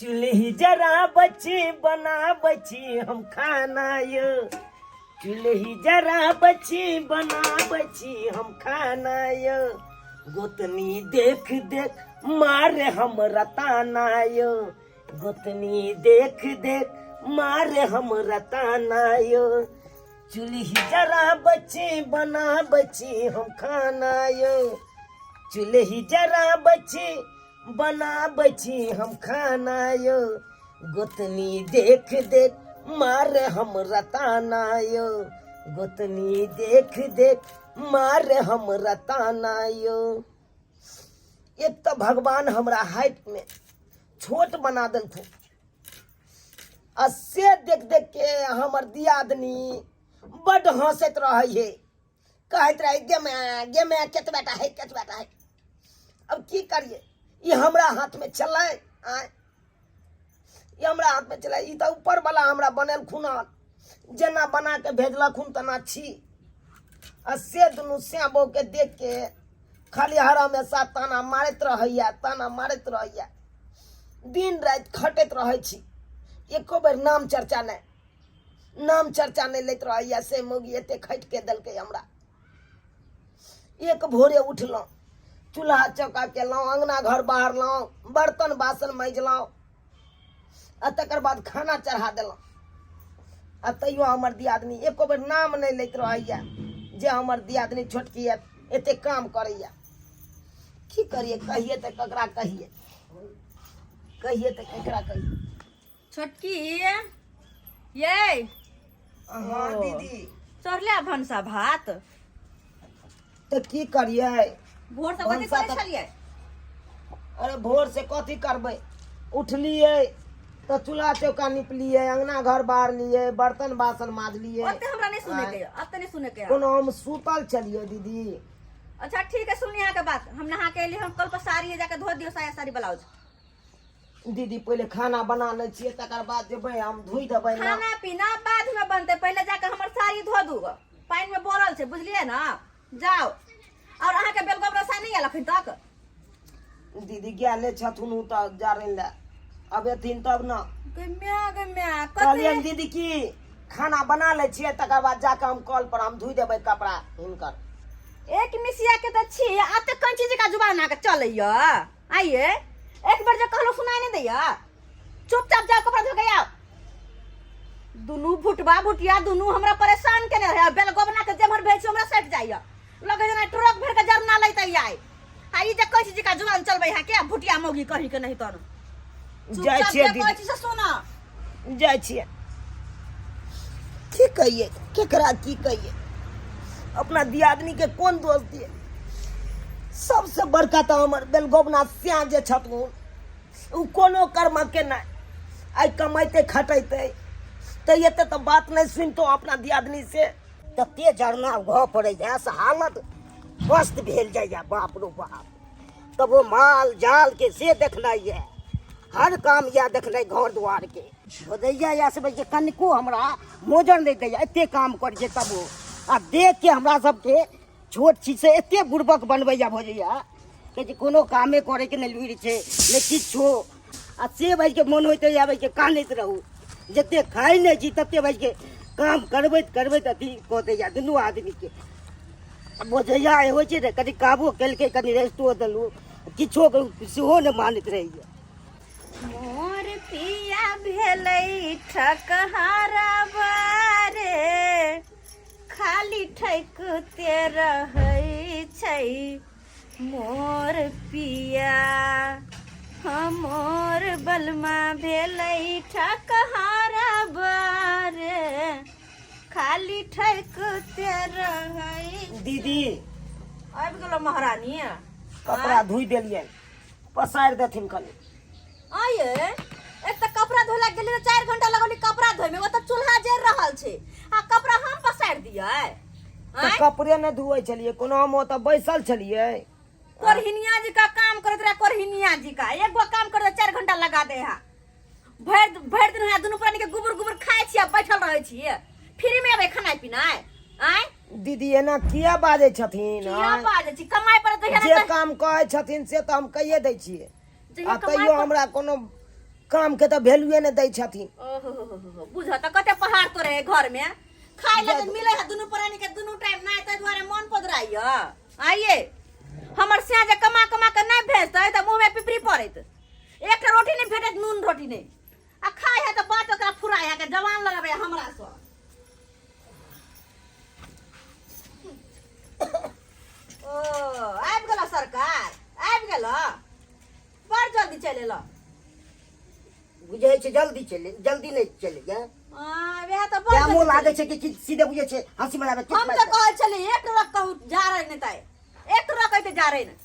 चूल्ही जरा बची बना बची हम खाना यो चूल्ही जरा बची बना बची हम खाना यो गोतनी देख देख मारे हम रताना यो गोतनी देख देख मारे हम रताना यो चूल्ही जरा बची बना बची हम खाना यो चूल्ही जरा बची बना बची हम खाना यो गोतनी देख देख मारे हम रताना यो गोतनी देख देख मारे हम रताना यो। एक तो भगवान हमरा हाइट में छोट बना देलखिन आ से देख देख के हमर दियादनी बड हंसैत रहे कहत रहे गे मैं केत बेटा है अब की करिए ये हमरा हाथ में चले ये हमरा हाथ में चले ई तो ऊपर वाला हमरा बनल खुना जना बना के भेजलखुन तना छी आ से दुनू श्याम बहू के देख के खाली हरा में साथ ताना मारत रहैया दिन रात खटत रहे छी एको बेर नाम चर्चा नहीं लेत रहैया से मोगी एते खट के दलके हमरा। एक भोरे उठलौं चूल्हा चौका केलौं अंगना घर बहारलौं बर्तन बासन मैजलौं आ तकर बाद खाना चढ़ा देलौं आ तैयो हमर दियादनी एको बेर नाम नहीं लैत रहैया जे हमर दियादनी छोटकी एते काम करैया। की करिए कहिए तो ककरा कहिए छोटकी ये हाँ दीदी चढ़ले भनसा भात तो की करिए भोर से कथी करे छलिए अरे भोर से कथी करबै उठलिए तो चूल्हा चौका निपलिए अंगना घर बाहर लिए बर्तन बासन माजलिए ओते हमरा नहीं सुने के अब तो नहीं सुने के कोनो हम सूतल चलिए दीदी। अच्छा ठीक है सुनिए के बात हम नहा के लिए हम कल पर साड़ी जाके धो दियो साया साड़ी ब्लाउज दीदी पहले खाना बना ले छिए तकर बाद जेबै हम धोई देबै ना खाना पीना बाद में बनते पहले जाके हमर साड़ी धो दू पानी में बोरल छे बुझलिए ना जाओ और अहाँ के बेलगोबरा सा नहीं आल अखन तक दीदी गेले छथुन त जारन ले अब एथिन तब ना गम्या कहलिए दीदी की खाना बना ले छिए तकर बाद जाके हम कल पर हम धोई देबै कपड़ा हिनकर एक मिसिया के त छी आते कौन चीज का जुबान आके चलैया आइए एक बार जो कहलो सुनाई नहीं दैया चुपचाप जाओ कपड़ा धो के आओ दुनू भुटबा भुटिया दुनू हमरा परेशान केने रहे बेलगोबना के जेमर भेज हमरा सट जाइया लगे जना ट्रक भर के जरना लैतै आई आई जे कहै छी का जुबान चलबै हा के भुटिया मोगी कहि के नहीं तन जाय छिए कहै छी से सुना जाय छिए की कहिए केकरा की कहिए अपना दियादनी के कौन दोष दिए सबसे बड़का तो हमर बेलगोबना श्याम जे छथुन उ कोनो कर्म के नहीं आई कमाइते खटैते तो ये तो बात नहीं सुनतो अपना दियादनी से तते जरना घ पड़े जाए से हालत मस्त भेल जाइए बाप रो बाप तब वो माल जाल के से देखना है हर काम या देखना घर द्वार के भदैया या से भाई कनिको हमरा मोजर नहीं दैया एते काम कर जे तब आ देख के हमरा सबके छोट चीज से एते बुड़बक बनबैया भजैया कि कोनो कामे करे के नहीं लुरि छे ने किछो आ से भाई के मन होते आबै के कानैत रहू जते खाई नहीं छी तते भाई के काम करबे अथी कहते या दुनू आदमी के भजैया हो छै कभी काबो केलकै कनी रेस्टो देलू किछो सेहो नहीं मानैत रहिए। मोर पिया भेलै ठकहारा बारे खाली ठकते रहै छै मोर पिया हमर बलमा भेलै ठकहारा बारे खाली ठकते रहै दीदी आबि गेलो महारानी कपड़ा धोई देलिए पसार देथिन कनी आये एक तो कपड़ा धोला गेली तो 4 घंटा लगौली कपड़ा धोए में वो तो चूल्हा जर रहल छे आ कपड़ा हम पसार दियै तो कपड़े न धुए छलिए कोनो हम तो बैसल छलिए कोरहिनिया जी का काम करत रहा कोरहिनिया जी का एगो काम कर 4 घंटा लगा दे हा भर दिन है दुनू प्राणी के गुबर खाए छी बैठल रहे छी फ्री में अबे खाना पीना आय दीदी एना किया बाजे छथिन किया बाजे छी कमाई पर तो जे काम कहै छथिन से तो हम कहिए दै छिए आ तैयो हमरा कोनो काम के तो वैल्यूए ने दै छथिन। ओहो बुझ त कते पहाड़ तो रहे घर में खाए लगे मिले है दुनु प्राणी के दुनु टाइम ना त द्वारे मन पदराइय आइए हमर से जे कमा कमा के नहीं भेजतै त मुंह में पिपरी पड़त एक रोटी नहीं भेटत नून रोटी नहीं आ खाए है त बात ओकरा फुराया के जवान लगाबे हमरा सो ओ आबि गेल सरकार आबि गेल बड़ जल्दी चले ला बुझे छे जल्दी नहीं चले गे वे तो क्या बड़ मुंह लागे छे कि सीधे बुझे छे हंसी मजाक में हम तो कहै छली एक ट्रक कहूँ जा रहे नहीं ताई एक ट्रक कहते जा रहे नहीं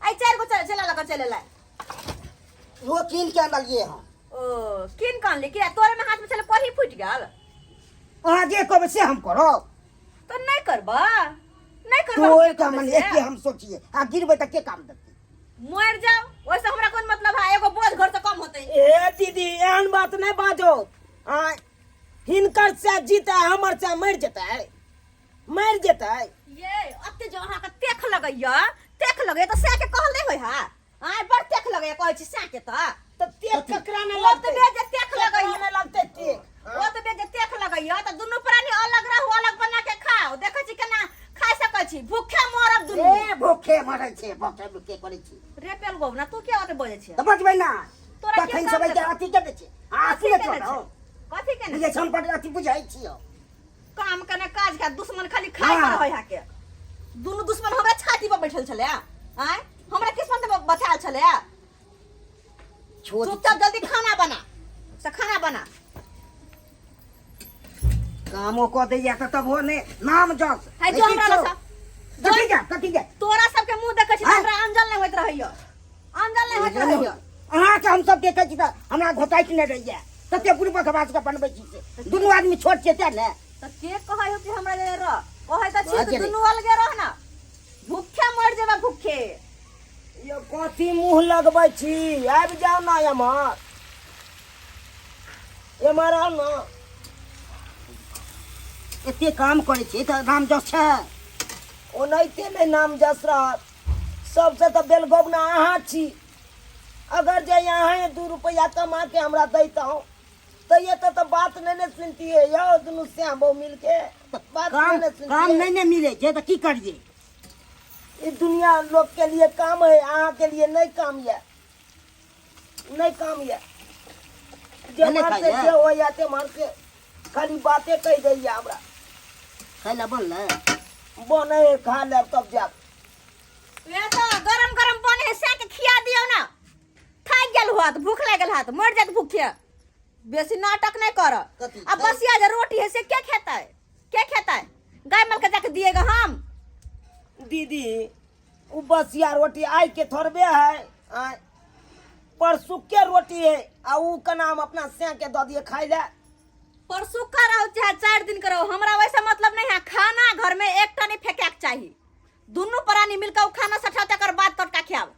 आई चार को चला लगा चले ला वो कीन के लिए हां ओ किन कान ले कि तोरे में हाथ में चले कोही फूट गेल आगे कब से हम करो तो नहीं करबा नहीं करबा तो एक काम ले के हम सोचिए आ गिरबे त के काम देती मर जाओ वैसे हमरा कोन मतलब है एगो बोझ घर से कम होतै ए दीदी एहन बात नहीं बाजो आ हिनकर से जीता हमर से मर जेतै ये अत्ते जो अहाँ के तेख लगैया तो से के कहल नहीं होय हा आय बड़ तेख लगैया कहै छी से के त तेल ककरा ने ओ तो बे जे तेख लगैया ने लगते तेल ओ तो बे जे तेख लगैया त दुनु प्राणी अलग रहू अलग बना के खाओ देखै छी केना खाइ सकै छी भूखे मरब दुनु ए भूखे मरै छे भूखे करै छी रे पेल गोबना तू के आते बजे छे त बचबै ना तोरा तखन के सब के अथी के दे छे अथी के छोड़ो कथी के ये छन पर अथी बुझाई छियो काम करने काज का दुश्मन खाली खाए पर होय हा के दुनु दुश्मन हमरा छाती पर बैठल छले आय हमरा किस्मत में बचाल छले चुपचाप जल्दी खाना बना कामो को दैया त तब हो ने नाम जस है जो हमरा सा कथी के तोरा सब के मुंह देखै छी हमरा अंजल नहीं होइत रहैया अहाँ के हम सब देखै छी त हमरा घोटाइ कि नै रहैया तते पूर्व के बात के बनबै छी से दुनु आदमी छोट छै त ने त के कहै हो कि हमरा जे रह कहै त छी दुनु अलगे रह ना भूखे मर जेबा भूखे ये कथी मुंह लगबै छी आबि जाओ ना एमर ना एते काम करे छी त नाम जस छै ओनाइते नहीं नाम जस रहत सबसे तो बेलगोबना अहाँ छी अगर जे यहाँ 2 रुपया कमा के हमरा दैता तो ये तो बात नहीं सुनती है यो दुनु श्याम बहु मिल के बात काम नहीं मिले छे तो की करिए इस दुनिया लोग के लिए काम है अहाँ के लिए नहीं काम है जे मार से जे हो जाते मार के खाली बातें कह दैए हमरा खाइला बने खा ले तब जा वे तो गरम पानी है से के खिया दियो ना थाक गेल होत भूख लागल हाथ मर जात भूखे बेसी नाटक नहीं कर अब बसिया जे रोटी है से के खेता गाय माल के जाके दिएगा हम दीदी उ बसिया रोटी आई के थोड़बे है परसु के रोटी है आ उ का नाम अपना से के द दिए खाइ ले परसु का रहो चाहे 4 दिन करो हमरा वैसा मतलब नहीं है खाना घर में एक टनी फेंके के चाहिए दुनु प्राणी मिलकर खाना सठाते कर बाद टटका खियाव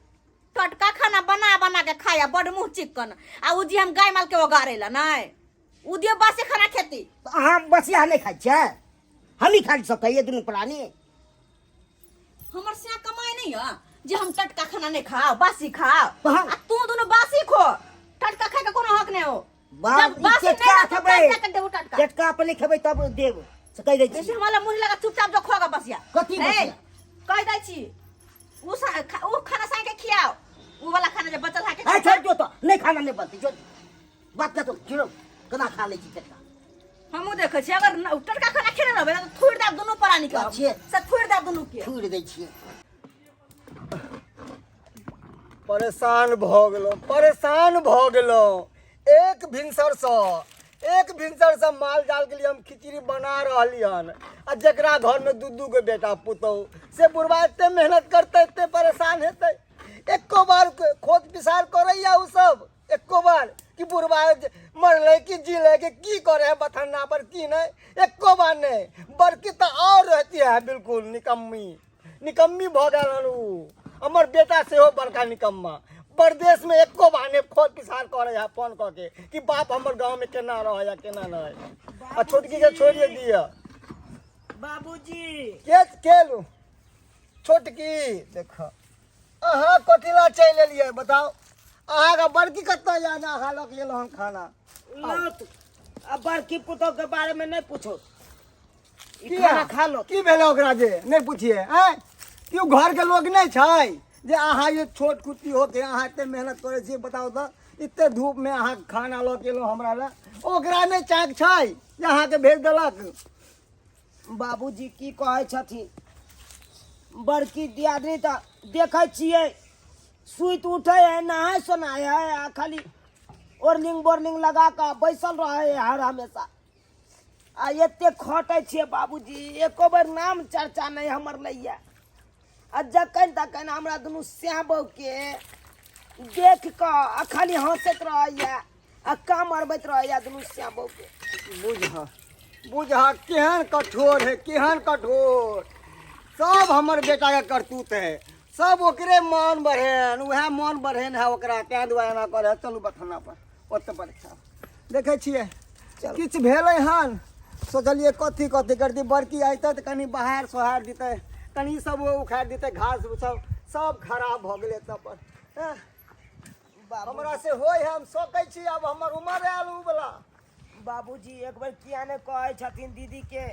टटका खाना बना के खाया बड़ मुंह चिकन आ उ जी हम गाय माल के ओगारेला नहीं उ दियो बासी खाना खेती अहाँ बसिया नहीं खाइ छै हम ही खा सकै ये दुनु प्राणी हमर से कमाई नहीं है जे हम टटका खाना नहीं खाओ बासी खाओ हाँ। आ तू दोनों बासी खो टटका खाए के कोनो हक नहीं हो बाप बासी टटका नहीं खेबै टटका देबो टटका टटका अपने खेबै तब देब से कह दै छी जैसे हमारा मुंह लगा चुपचाप जो खोगा बसिया कथी बसिया? कह दै छी उ खाना साइ के खियाओ उ वाला खाना जे बचल है के ए छोड़ दो तो नहीं खाना नहीं बनती जो बात कर तो चिरो कना खा ले छी टटका हमहू देखे छी अगर टटका खाना खेने रहबे तो थूड़ दे दोनों प्राणी के अच्छे। से थूड़ दे दोनों के छूड़ दै छी परेशान भ गेलो एक भिनसर से माल जाल के लिए हम खिचड़ी बना रहली हन आ जकरा घर में 2 गो बेटा पुतौ से बुढ़वा एते मेहनत करते एते परेशान हेतै एको बार खोद पिसार करैया उ सब एको बार कि बुढ़वा मरले कि जीले के की करे है बथन्ना पर की नहीं एको बार नहीं बड़की तो और रहती है बिल्कुल निकम्मी भ गेल हन उ हमर बेटा से हो बड़का निकम्मा परदेश में एको बहाने खोद पिसार करे है फोन करके कि बाप हमर गांव में केना रहे या केना नहीं आ छोटकी के छोड़िए दिया बाबूजी केलू छोटकी देखो अहाँ कथिला चल एलिए बताओ आगा बड़की कत्ता जाना हालक ये लोहन खाना लो तू अब बड़की पुतोह के बारे में नहीं पूछो ई किया? खाना खा लो की भेले ओकरा जे नहीं पूछिए हैं क्यों घर के लोग नहीं छै जे अहाँ ये छोट कुट्टी हो के अहाँ एते मेहनत करे छी बताओ तो इतने धूप में अहाँ खाना लो के लो हमरा ला ओकरा नहीं चाक छै जे अहाँ के भेज देलक बाबूजी की कहै छथिन बड़की दियादनी तऽ देखै छियै सुइत उठे है नहाय सोनाय है आ खाली ओरलिंग बोरलिंग लगा कऽ बैसल रहे है हर हमेशा आ एते खटै छियै बाबूजी एको बेर नाम चर्चा नहीं हमर लैया आ जखन तखन हमरा दुनू स्याह बहू के देख कऽ आ खाली हंसैत रहैया आ काम अरबैत रहैया दुनू स्याह बहू के बुझा केहन कठोर है केहन कठोर सब हमर बेटा के करतूत है सब ओकरे मन बढ़ेन उहे मन बढ़ेन है ओकरा तैं दुआरे ना करे चलू बथाना पर ओते परीक्षा देखे छियै चल। किछु भेलै हन सोचलिए कथी कथी करती बड़की आइते तऽ कनी बहार सोहार दिते कनी सब उखाड़ दिते घास सब खराब भ गेलै तब पर हैं? हमरा से होय हम सोचै छी अब हमर उम्र आयल उ वाला बाबूजी एक बेर किया ने कहै छथिन दीदी के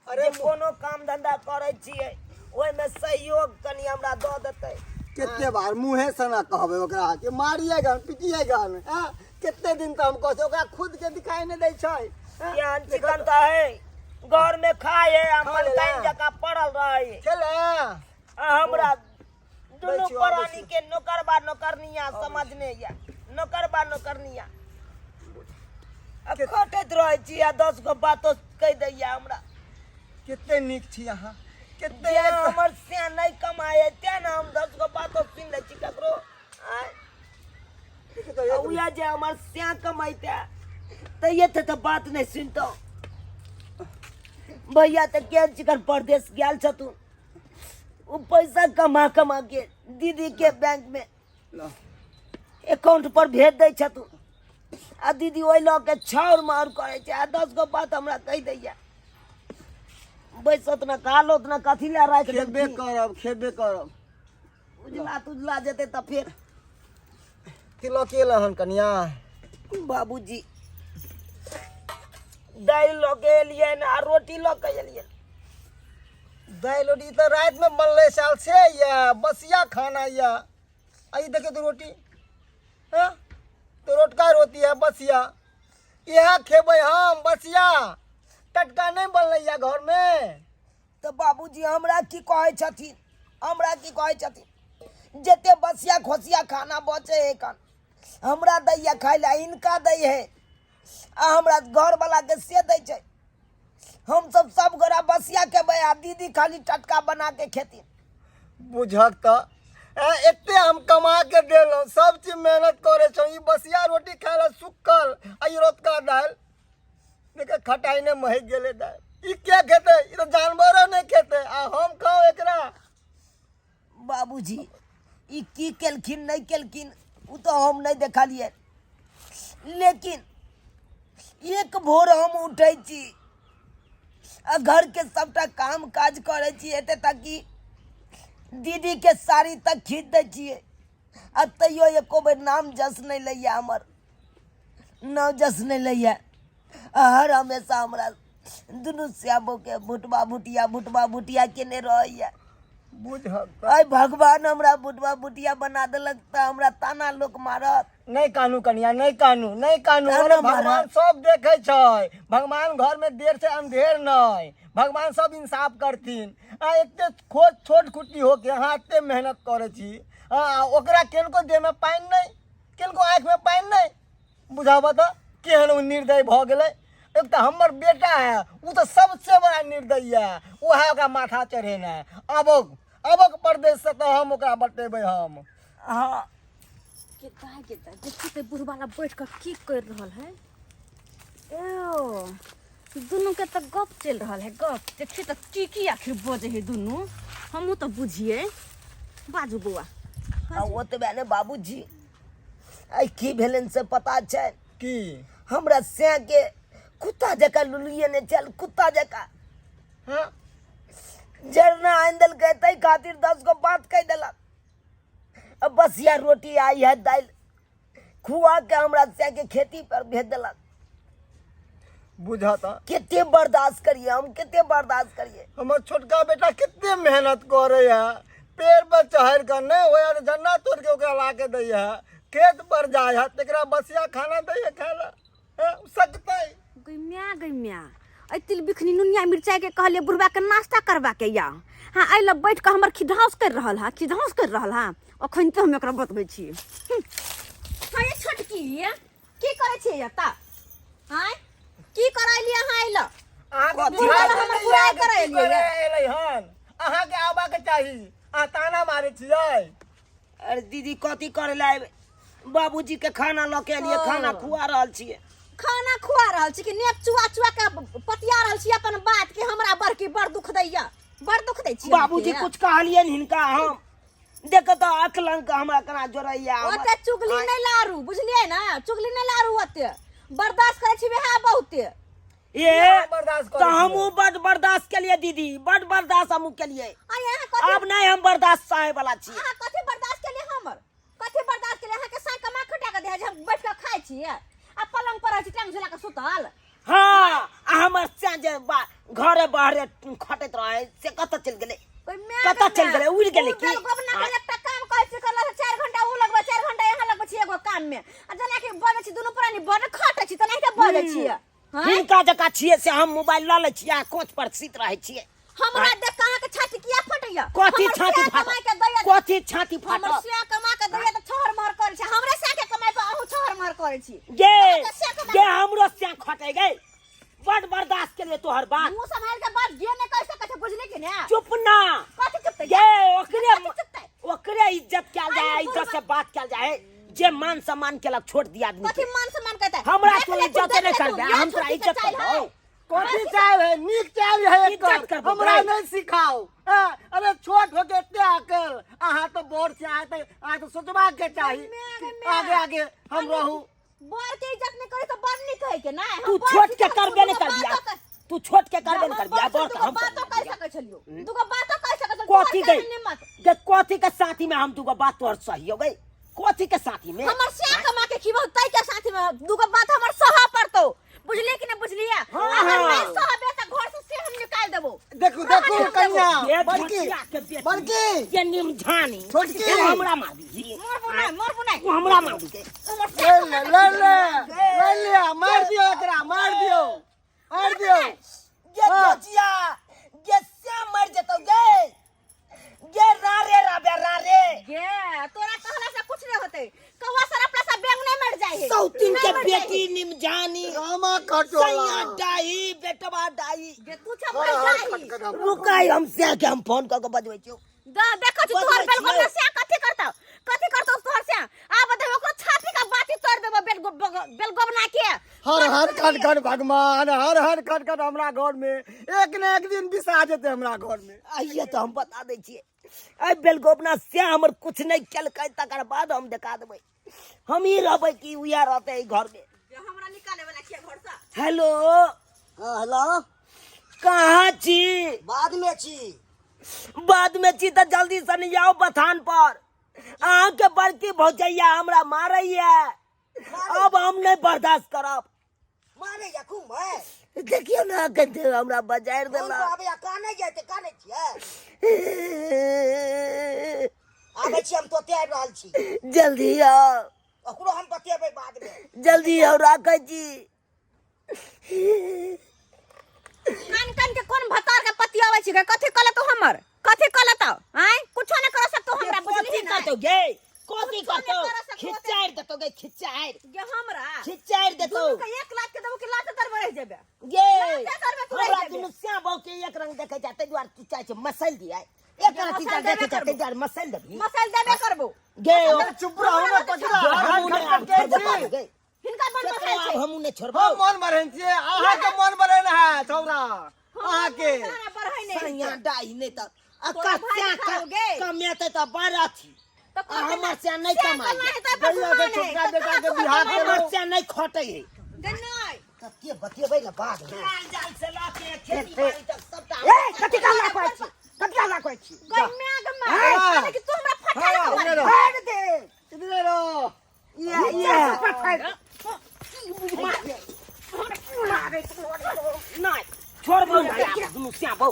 अरे अरे कोनो काम धंधा करै छियै ओहिमे सहयोग कनी हमरा दऽ देतै कितने बार मुँहे से ना कहबे ओकरा के मारिए गन पिटिए गन हैं? कितने दिन तक हम कहै ओकरा खुद के दिखाई नहीं दै छै हैं? केहन चिकन तऽ है घर में खाए है खा अपन लेला। काइन जका पड़ल रहे खेले आ हमरा दुनू बैठियो, प्राणी बैठियो। के नौकरबा नौकरनिया समझने या नौकरबा नौकरनिया अब खटैत रहै छी आ 10 गो बातो कहि दैया हमरा कितने नीक छी अहाँ कितने जे हमर से नहीं कमाए ते ना हम 10 गो बातो सुन लै छी ककरो आय आ उया जे हमर से कमाइते तऽ ये तऽ बात नहीं सुनतो भैया तऽ के चिकन परदेश गेल छथुन उ पैसा कमा कमा के दीदी के बैंक में अकाउंट पर भेज दै छथुन आ दीदी ओहि लऽ के छाउर मार करे छै आ 10 गो बात हमरा कहि दैया बैसत न कालोत न कथी ला राख खेबे करब उजला तुजला जेते तऽ फिर किलो केला हन कनिया बाबूजी दालि लऽ के एलियै आ रोटी लऽ के एलियै दाल रोटी तो रात में बनले साल से या बसिया खाना या आई देखे तो रोटी हैं? तो रोटका रोटी है बसिया यह खेबै हम बसिया टटका नहीं बनले या घर में तऽ बाबूजी हमरा की कहै छथिन जते बसिया खोसिया खाना बचे है कन हमरा दैया खाइ ला इनका दै है आ हमरा घर वाला के से दै छै हम सब गोरा बसिया के आ दीदी खाली टटका बना के खेती बुझक तो एते हम कमा के देलौं सब चीज मेहनत करे छौ ई बसिया रोटी खाए ला सुक्कल आ ई रोटका दाल देखे खटाई ने महक गेले दाल ई क्या खेते ई तो जानवरो नहीं खेते आ हम खाओ एकरा बाबूजी ई की केलखिन नहीं केलखिन उ तो हम नहीं देखलिए लेकिन एक भोर हम उठै छी आ घर के सबटा काम काज करे छी एते तक कि दीदी के साड़ी तक खींच दै छियै आ तैयो एको बेर नाम जस नहीं लैया हमर नाम जस नहीं लैया हर हमेशा हमरा दुनू श्यामो के भुटबा भुटिया केने रहैया बुझक तो अय भगवान हमरा बुटवा बुटिया बना देलक त हमरा ताना लोक मारत नहीं कानू कनिया नहीं कानू ताना अरे मारत। भगवान सब देखे छै भगवान घर में देर से अंधेर नहीं भगवान सब इंसाफ करथिन आ एते छोट कुट्टी हो के अहाँ एते मेहनत करे छी ओकरा किनको देह में पानि नहीं किनको आँख में पानि नहीं बुझाब तो केहन उ निर्दय भ गेलै एक तो हमर बेटा है उ तो सबसे बड़ा निर्दय है वह ओकरा माथा चढ़ेना है अब परदेश से तो हम ओकरा बतेबै हम हाँ देखी बुढ़ वाला बैठ कर की कर रहल है दुनू के तो गप चल रहा है गप देखी तो की आखिर बजे है दुनू हमू तो बुझिए बाजू बउआ आ ओतबे ने बाबूजी आई की भेलन से पता छै की हमरा से के कुत्ता जका लुलिए ने चल कुत्ता जका हाँ जरना आंदल कहते खातिर 10 गो बात कह देलक अब बस यार रोटी आई है दाल खुआ के हमरा से के खेती पर भेज देलक। बुझाता कितने बर्दाश्त करिए हम, कितने बर्दाश्त करिए। हमर छोटका बेटा कितने मेहनत करे है, पेड़ पर चढ़ कर नहीं हो यार झन्ना तोड़ के ओकरा ला के दै है, खेत पर जाए है तेकरा बसिया खाना दै है खाना सकते। गैम्या ऐ तिल बिखनी नुनिया मिर्चाई के कहले बुढ़वा के नाश्ता करवा के या हाँ आई लब बैठ के हमर खिधाउस कर रहल हा, खिधाउस कर रहल हा। अखन तो हम एकरा बतबै छी। हां ये छोटकी की करे छी एता? हां की करैली अहाँ आइल? अहाँ के आबा के चाही, आ ताना मारे छियै। अरे दीदी कथी करे ला बाबूजी के खाना ल के लिए खाना खुआ रहल छियै। खाना खुआ रहल छी कि नेप चुआ चुआ के पतिया रहल छी अपन बात के हमरा बड़की बड़ दुख दैया, बड़ दुख दै छी। बाबूजी कुछ कहलिए हिनका हम देख तो अकलंक हमरा कना जोरैया। ओते चुगली नहीं लारू बुझलिए ना, चुगली नहीं लारू ओते बर्दाश्त करे छी बेहा बहुते। ये तो हम बड़ बर्दाश्त के लिए दीदी, बड़ बर्दाश्त हम के लिए। अब नहीं हम बर्दाश्त सहे वाला छी। हां कथि बर्दाश्त के लिए हमर, कथि बर्दाश्त के लिए अहाँ के सा कमा खटा के दे हम बैठ के खाइ छी आ पलंग पर छी टांग झुला के सुतल। हां हमर से जे घरे बाहरे खटत रहे से कत चल गेले, कत चल गेले उड़ गेले की। एकटा काम कहै छी करला 4 घंटा उ लगबे 4 घंटा यहाँ लगबे छी एगो काम में आ जना के बने छी दुनु प्राणी बने खटै छी त नहीं के बजे छी। हिनका जका छिए से हम मोबाइल ल ले छिए कोच पर सीत रहे छिए। हमरा देख कहां के छाती किया फटैया? कथी छाती फाट, कथी छाती फाट? हमर सिया कमा के दैया त छोहर मार करे छै, हमरे से के कमाई पे अहू छोहर मार करे छी। गे हमरो से खटे गए, बड़ बर्दाश्त के लिए तोहर बात। मुंह संभाल के बात गे ने कैसे कैसे बुझले कि ने? चुप ना कथि चुप गे ओकरे इज्जत क्या जाए, इज्जत से बात क्या जाए। जे मान सम्मान के लग छोड़ दिया आदमी कथि मान सम्मान कहता है? हमरा तो इज्जत नहीं करबे, हम तोरा इज्जत करबो। कथी चाहे नीक चाहे इज्जत करबो, हमरा नहीं सिखाओ। अरे छोट हो के एते अकल अहाँ तो बोर से आ तो सोचबा के चाही आगे आगे हम रहू। बोर के इज्जत नहीं करे तो बड़ नहीं कहे के ना। तू छोट के करबे नहीं करबिया, तू छोट के करबे नहीं करबिया। बोर हम बातो कह सकै छलियो, दुगो बातो कह सकै छलियो। कथी गई गे कथी के साथी में हम दुगो बात तोहर सही हो गई। कथी के साथी में हमर से कमा के खिबो तै के साथी में दुगो बात हमर सहा पड़तो बुझलिए कि नहीं बुझलिए? अगर नहीं सहबे त घर से हम निकाल देबो। देखो देखो कन्या बड़की ये निमझानी छोटकी हमरा मार दी, मर बुनाई तू हमरा मार दी। ले मार दियो एकरा मार दियो ये बचिया ये से मर जतो गे ये रारे रारे गे तोरा कहला से कुछ नहीं होते। कौवा सर अपना सब बैंग नहीं मर जाए है। सौतीन के बेटी निमझानी रामा कटोला सैया डाई बेटवा डाई गे तू छप जाई रुकाई हमसे के हम फोन करके बजबै छियो। देखो छी तोहर बेल गोबर से कथि करतो तोहर से आ बते ओकरो छाती का बाती तोड़ देबो बेल गोबना के। हर खट भगवान हर खट हमरा घर में एक न एक दिन बिसा जेते हमरा घर में। आइए तो हम बता दै छियै आई बेलगोबना से हमर कुछ नहीं केलकै तकर बाद हम दिखा देबै। हम ही रहबै कि उया रहते घर में। हमरा निकाले वाला छियै घर से। हेलो हेलो कहाँ छी? बाद में छी तो जल्दी से नहीं आओ बथान पर। अहाँ के बड़की भौजैया हमरा मारैया, अब हम नहीं बर्दाश्त करब। मारे या खूब है देखियो ना कहते हमरा बजाएर देला। अबे काने जाते काने छियै आबे छी हम तो तैयार रहल छी। जल्दी आओ, ओकरो हम बतेबै बाद में। जल्दी आओ राखै छी। कान के कोन भतार के पति आवे छी कथि कहले तो हमर कथि कहले तो आय कुछो न कर सकतो हमरा बुझली ना। तो गे कथि करतो खिचाड़ देतो गे खिचाड़ गे हमरा खिचाड़ देतो दुनु के 1 लाख के देबो कि लाख तर बढ़ जेबे गे लाख तर में तू रह हमरा जेबे। दुनु श्याम बाबू के एक रंग देखे जाते द्वार खिचाड़ छै मसल दिया एक रंग खिचाड़ देखे जाते द्वार मसल देबी मसल देबे करबो। गे चुप रहो ना पकड़ा हर खट गे हिनका मन में है छै हमू ने छोड़बो। हम मन भरन छियै अहाँ के मन भरन है छौरा अहाँ के सारा बढ़ै नहीं सैया डाई ने त तोरा भाई अकस्या खाओगे। कमेते त बड़ा थी तो हमर से नहीं कमाई भैया के छोटका बेटा के बिहार के हमर से नहीं खटै है। गन्नई कते बतेबै ना बाद में। जाल से लाके खेती बाड़ी तक सबटा ए कथि कहला कहै छी कथि कहला कहै छी गम्मा कि तू हमरा इधर रहो, भाग दे इधर रहो। नहीं छोड़ बो दुनु श्याम बो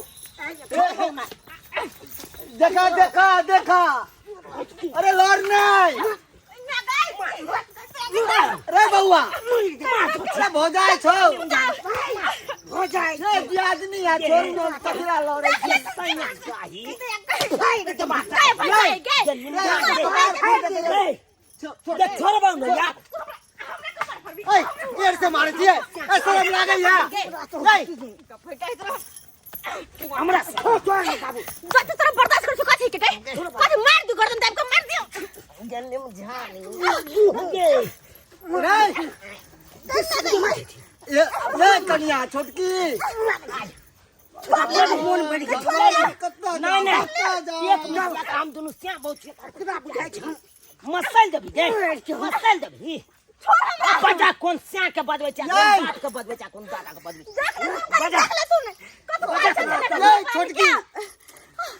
देखा देखा देखा, अरे लड़ नहीं रे बउआ, अरे भौजाई छौ, रे दियादनी है, छोड़ दो तकरा लड़े छी। छोड़ बो न यार ए एड़ से मारे छिए, ए शर्म लागे या नहीं? हमरा से जति तरह बर्दाश्त कर कथि के कथि मार दु गर्दन दाब के मार दियो जन्ने में झानी ये कन्या छोटकी मोन बढ़ गया कत्ता नहीं नहीं एक मिनट हम दोनों श्याम बहुत कितना बुझाई छ मसल दबी दे मसल दबी बजा कौन श्याम के बजबै छ कौन बात के बजबै छ कौन दादा के बजबै ये छोटकी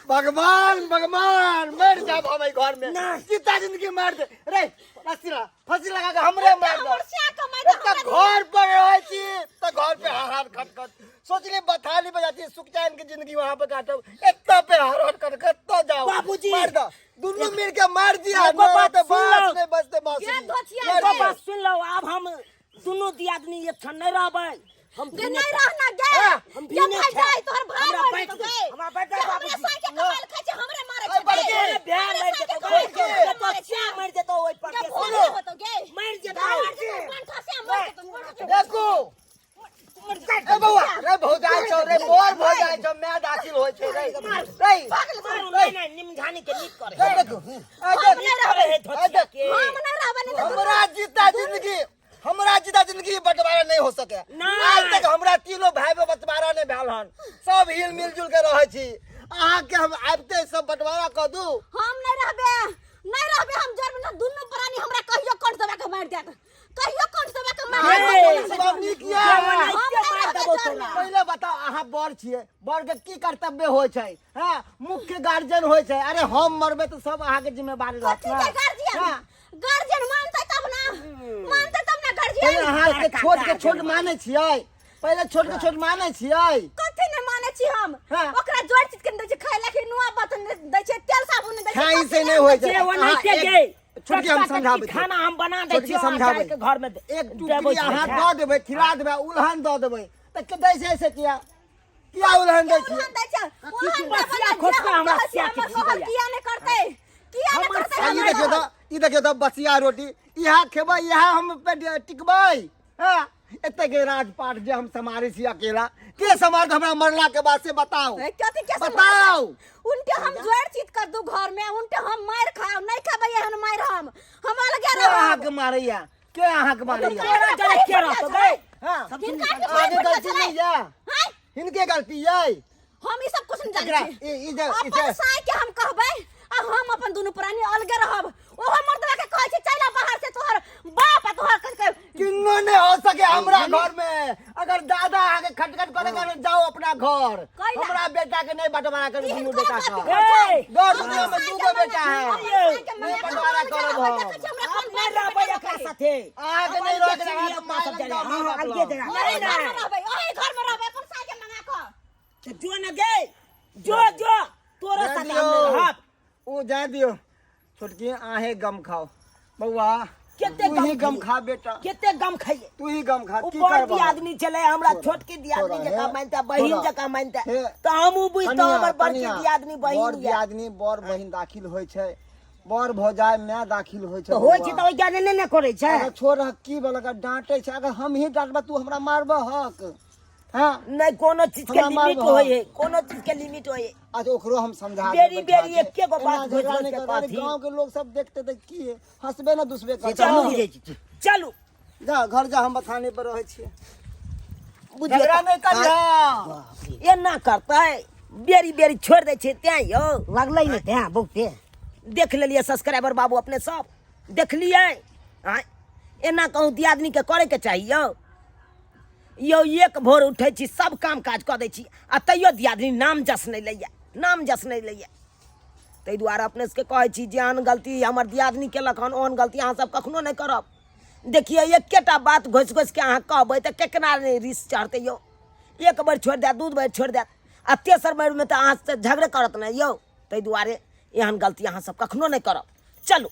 भगवान भगवान मर जा हमारे घर में सीता जिंदगी मार दे रे फांसी लगा के हमरे मार दे घर पर रहे छी तो घर पे हाथ खटखट सोचले बथाली बजाती सुख चैन की जिंदगी वहां पे काटब एत्ता पे हाथ खटखट तो जाओ बाबूजी मार दो दोनों मिल के मार दिया एगो बात तो सुन लो। बात नहीं बचते बात एगो बात सुन लो अब हम दोनों दियादनी एक ठन नहीं रहबै हम गे नहीं रहना गे हम ये भाई जाए तोहर भाई हमरा मर बैठ तो गए गए हमरा बैठ गए हमरा बाबूजी साई के कमाल खाइ छै हमरे मारे अरे बैठ छै गए। बियाह मर जेतो तो बच्चा मर जेतो ओइ पर के बोलो होतो गे मर जेतो कौन खासे मर जेतो देखो ए बउआ रे भौजाई छौ रे बोल भौजाई छौ मैं दाखिल होय छै रे रे मारू नहीं नहीं निमझानी के नीक करे देखो हम नहीं रहबै हे धोतिया के हम नहीं रहबे नहीं हमरा जीता जिंदगी बंटवारा नहीं हो सके आज तक हमरा तीनों भाई में बंटवारा नहीं भेल हन सब हिल मिलजुल के रहे छी अहाँ के हम आबते सब बंटवारा क दू हम नहीं रहबे हम जर में दुनु प्राणी हमरा कहियो कंठ दबा के मार देत कहियो कंठ दबा के मार देत सब नीक ये मार देबो तोरा पहले बताओ अहाँ बड़ छिए बड़ के की कर्तव्य होय छै हां मुख्य गार्जियन होय छै अरे हम मरबे तो सब अहाँ के जिम्मेवारी रहत ना गार्जियन मानते तब ना पहले गार्जियन अहाँ के छोट माने छियै पहले छोट के छोट माने छियै कथि ने माने छी हम हाँ। ओकरा जोड़ चीज के दै छै खाय लाखी नुआ बतन दै छै तेल साबुन दै छै खाई से नहीं होय छै जे वो नहीं के गे छोटकी हम समझाबै खाना हम बना दै छोटकी छी समझाबै के घर में एक टुकड़ी अहाँ दऽ देबै खिला देबै उल्हन दऽ देबै त के दै छै से किया उल्हन दै छी दै छै बसिया खोटका हमरा सिया के खिया किया ने करते किया ने करते ई देखियो त बसिया रोटी इहा खेबै इहा हम पे टिकबै हां एते के राजपाट जे हम समारे छी अकेला के समार हमरा मरला के बाद से बताओ कथि के बताओ उनके हम जोड़ चीज कर दू घर में उनके हम मार खाओ नहीं खाबै एहन मार हम लगे के अहाँ के मारैया के अहाँ के मारैया तोरा जरे के रहतो गए हां हिनका के आगे गलती नहीं है हां हिनके गलती है हम ई सब कुछ नहीं एकरा जानै छी ई अपन साई के हम कहबै आ हम अपन दुनु प्राणी अलगे रहब ओहो मर्दवा के कहै छै चला बाहर से तोहर बाप आ तोहर के किन्नो नहीं हो सके हमरा घर में अगर दादा आगे खटखट करेगा ना जाओ अपना घर हमरा बेटा के नहीं बंटवारा कर दुनू बेटा का ए 10 रुपया में दूगो बेटा है नहीं बंटवारा करब हम नहीं रहबै एकरा साथे आगे नहीं रह के आगे मार हां अलगे जगह नहीं रहबै ओही घर में रहबै अपन साई के मंगा के जो न गए जो तोरा साथे हम रहब ओ जा दियो छोटकी आहे गम खाओ बउआ केते तू ही गम खा बेटा केते गम खाइए तू ही गम खा की ऊपर करबा आदमी चले हमरा छोटकी दियादनी छोड़ा, जका हे, मानता बहिन छोड़ा, जका मानता हे, तो हम उ बुझतो कनिया, हमर बड़की कनिया, दियादनी बड़ बहिन या दियादनी बड़ बहिन दाखिल होय छै बड़ भौजाई मैं दाखिल होय छै तो होय छै त ओइ जाने नहि करे छै अगर छोड़ की वाला डांटे छै अगर हम ही डांटबा तू हमरा मारबा हक हां नहीं कोनो चीज के हमरा लिमिट मारबो। होय है कोनो चीज के लिमिट होय है आज ओकरो हम समझा बेरी बेरी एके गो बात झगड़ा बुझल नहीं के कर कथी गांव के लोग सब देखते त की है हंसबे ना दुसबे कर चलू जा घर जा हम बथाने पर रहै छियै बुझिए झगड़ा नहीं कर एना करतै बेरी बेरी छोड़ दै छै तें यौ लगलै ने तें बहुते देख लेलिए सब्सक्राइबर बाबू अपने सब देखलिए एना कहूँ दियादनी के करे के चाहिए यौ एक भोर उठे छी सब काम काज कऽ दै छी आ तैयो दियादनी नाम जस नहीं लैया नाम जस नहीं लैया ताहि दुआरे अपने सबके कहै छी जे आन गलती हमर दियादनी केलक हन ओहन गलती अहाँ सब कखनो नहि करब। देखिए एकेटा बात घोसि घोसि के अहाँ कहबै तऽ केकरा नहि रिस चढ़तै यौ। एक बेर छोड़ि देत, दू बेर छोड़ि देत, आ तेसर बेरमे तऽ अहाँ से झगड़े करत ने यौ। ताहि दुआरे एहन गलती अहाँ सब कखनो नहि करब। चलू।